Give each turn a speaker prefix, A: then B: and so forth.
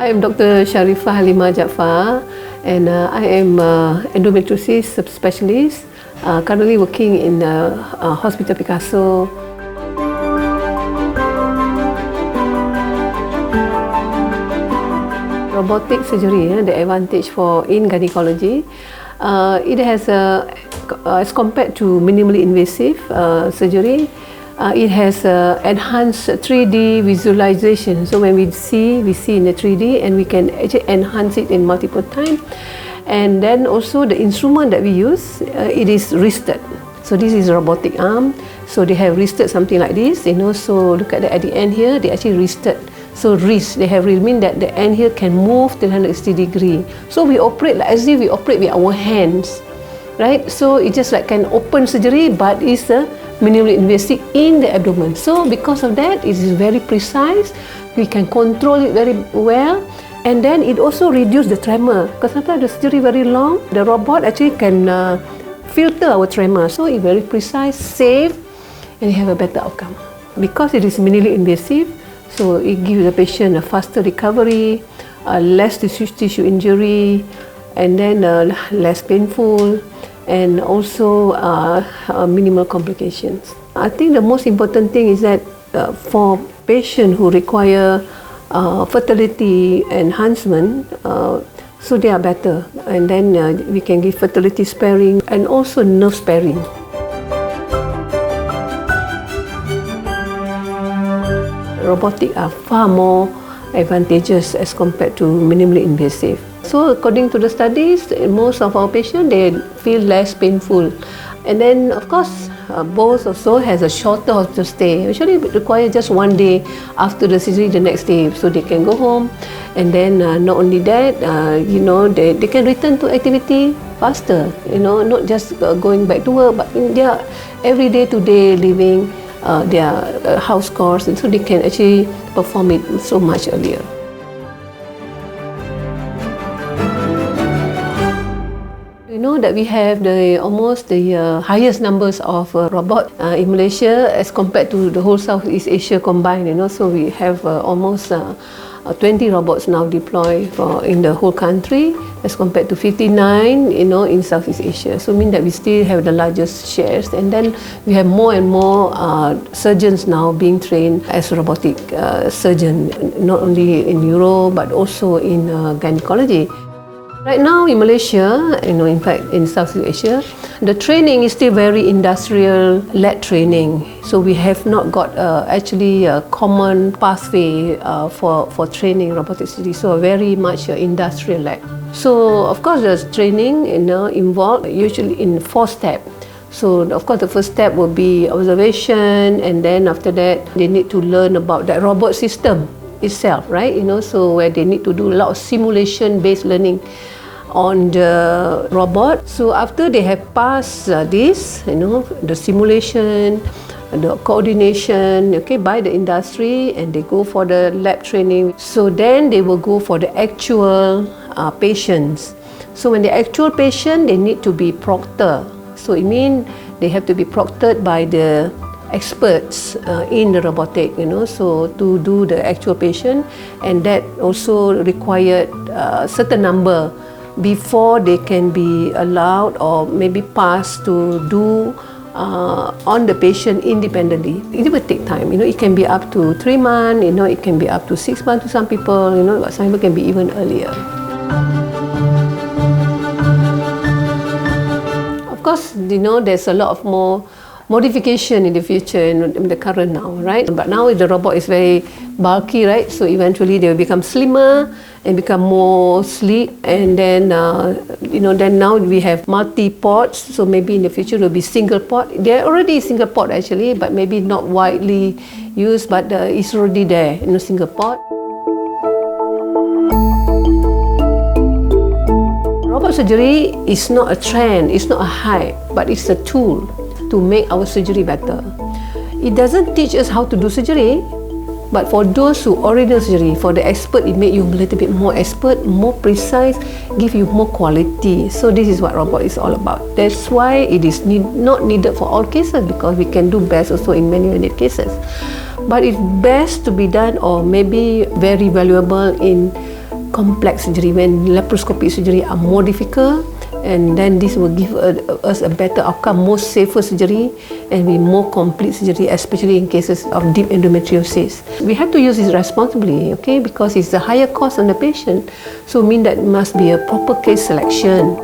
A: I am Dr. Sharifah and I am endometriosis subspecialist, currently working in Hospital Picasso. Robotic surgery, the advantage in gynecology, it has as compared to minimally invasive surgery, it has enhanced 3D visualization. So when we see in the 3D, and we can actually enhance it in multiple times. And then also the instrument that we use, it is wristed. So this is a robotic arm. So they have wristed something like this, So look at the end here, they actually wristed. So wrist, they have mean that the end here can move 360 degree. So we operate like as if we operate with our hands, right? So it's just like an open surgery, but it's a minimally invasive in the abdomen. So because of that, it is very precise. We can control it very well, and then it also reduces the tremor. Because sometimes the surgery very long, the robot actually can filter our tremor. So it's very precise, safe, and you have a better outcome. Because it is minimally invasive, so it gives the patient a faster recovery, less tissue injury, and then less painful, and also minimal complications. I think the most important thing is that for patients who require fertility enhancement, so they are better, and then we can give fertility sparing and also nerve sparing. Robotic are far more advantageous as compared to minimally invasive. So according to the studies, most of our patients, they feel less painful. And then of course, both also has a shorter hospital stay. Usually it requires just 1 day after the surgery, the next day, so they can go home. And then not only that, they can return to activity faster, not just going back to work, but in their everyday to-day living, their house chores, and so they can actually perform it so much earlier. You know that we have almost the highest numbers of robots in Malaysia as compared to the whole Southeast Asia combined. So we have almost 20 robots now deployed in the whole country as compared to 59, in Southeast Asia. So mean that we still have the largest shares, and then we have more and more surgeons now being trained as robotic surgeon, not only in Europe but also in gynecology. Right now in Malaysia, in fact in Southeast Asia, the training is still very industrial-led training. So we have not got actually a common pathway for training robotic surgery. So very much industrial-led. So of course there's training involved usually in 4 steps. So of course the first step will be observation, and then after that they need to learn about that robot system itself, right? So where they need to do a lot of simulation-based learning on the robot. So after they have passed this, the simulation, the coordination, by the industry, and they go for the lab training. So then they will go for the actual patients. So when the actual patient, they need to be proctored. So it means they have to be proctored by the experts in the robotic, so to do the actual patient, and that also required a certain number before they can be allowed or maybe passed to do on the patient independently. It will take time, it can be up to 3 months, it can be up to 6 months to some people, but some people can be even earlier. Of course, there's a lot of more modification in the future in the current now, right? But now the robot is very bulky, right? So eventually they will become slimmer and become more sleek, and then then now we have multi-ports. So maybe in the future there will be single port. They're already single port actually, but maybe not widely used, but it's already there, single port. Robot surgery is not a trend, it's not a hype, but it's a tool to make our surgery better. It doesn't teach us how to do surgery, but for those who already do surgery, for the expert, it makes you a little bit more expert, more precise, give you more quality. So this is what robot is all about. That's why it is not needed for all cases, because we can do best also in many cases. But it's best to be done, or maybe very valuable in complex surgery, when laparoscopic surgery are more difficult, and then this will give us a better outcome, more safer surgery, and be more complete surgery, especially in cases of deep endometriosis. We have to use this responsibly, okay, because it's a higher cost on the patient, so mean that must be a proper case selection.